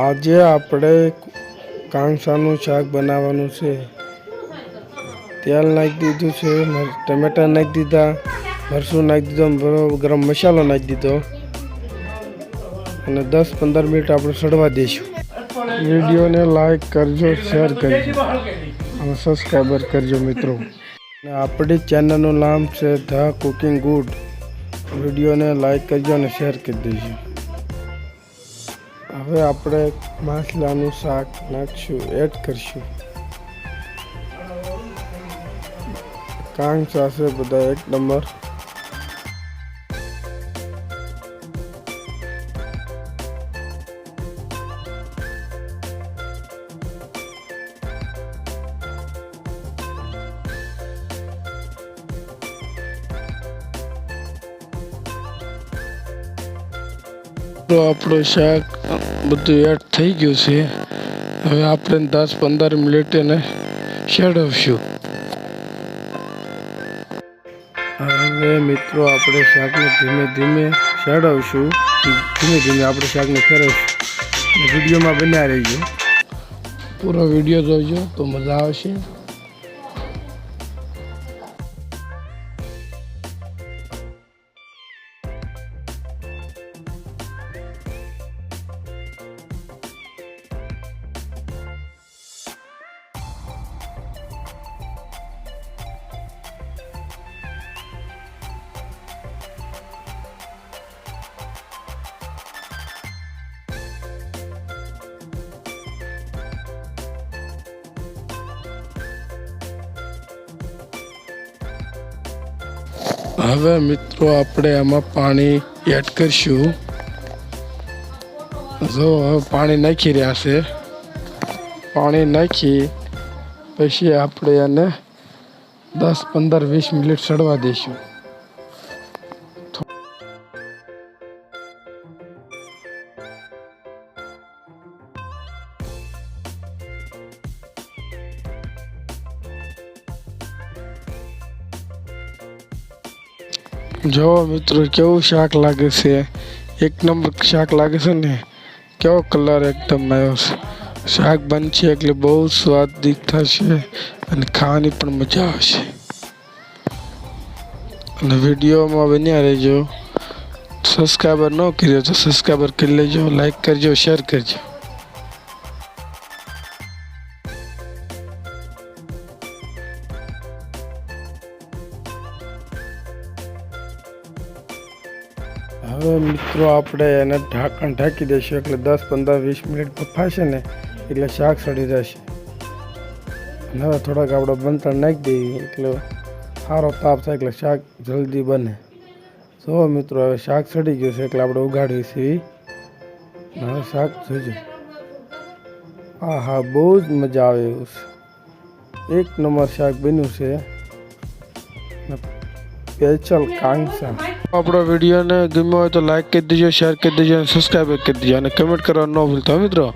આજે આપણે કાંસાનું શાક બનાવવાનું છે। તેલ નાખી દીધું છે, ટમેટા નાખી દીધા, મરચું નાખી દીધો, ગરમ મસાલો નાખી દીધો અને 10-15 મિનિટ આપણે સડવા દઈશું। વિડીયોને લાઈક કરજો, શેર કરજો અને સબસ્ક્રાઈબર કરજો મિત્રો। આપણી ચેનલનું નામ છે ધ કુકિંગ ગુડ। વિડીયોને લાઈક કરજો અને શેર કરી દેજો। હવે આપણે માછલાનું શાક નાખશું, એડ કરશું। કાંસા છે બધા એક નંબર। તો આપણું શાક બધું એડ થઈ ગયું છે। હવે આપણે 10-15 મિનિટ એને શેડવશું। હવે મિત્રો આપણે શાકને ધીમે ધીમે શેડવશું, ધીમે ધીમે આપણે શાકને ફેરવશું। વિડીયોમાં બન્યા રહીજો, પૂરો વિડીયો જોજો તો મજા આવશે। હવે મિત્રો આપણે આમાં પાણી એડ કરશું। જો હવે પાણી નાખી રહ્યા છે। પાણી નાખી પછી આપણે એને 10-15-20 મિનિટ સડવા દઈશું। જો મિત્રો કેવું શાક લાગે છે, એક નંબર શાક લાગે છે ને। કેવો કલર એકદમ આવ્યો છે। શાક બનશે એટલે બહુ સ્વાદિષ્ટ થશે અને ખાવાની પણ મજા આવશે। અને વિડીયોમાં બન્યા રહેજો। સબસ્ક્રાઈબર ન કર્યો તો સબસ્ક્રાઈબર કરી લેજો, લાઈક કરજો, શેર કરજો। હવે મિત્રો આપણે એને ઢાંકણ ઢાંકી દઈશું એટલે 10-15-20 મિનિટ બફાશે ને એટલે શાક સડી જશે। અને હવે થોડાક આપણે બનતણ નાખી દઈએ એટલે સારો તાપ થાય એટલે શાક જલ્દી બને। જો મિત્રો હવે શાક સડી ગયું છે એટલે આપણે ઉગાડીએ છીએ। હવે શાક જોજો, હા બહુ જ મજા આવે એવું છે। એક નંબર શાક બન્યું છે, સ્પેશિયલ કાંસા। આપણો વિડીયોને ગમ્યો હોય તો લાઈક કરી દેજો, શેર કરી દેજો અને સબસ્ક્રાઈબ કરી દેજો અને કમેન્ટ કરવા ન ભૂલતા મિત્રો।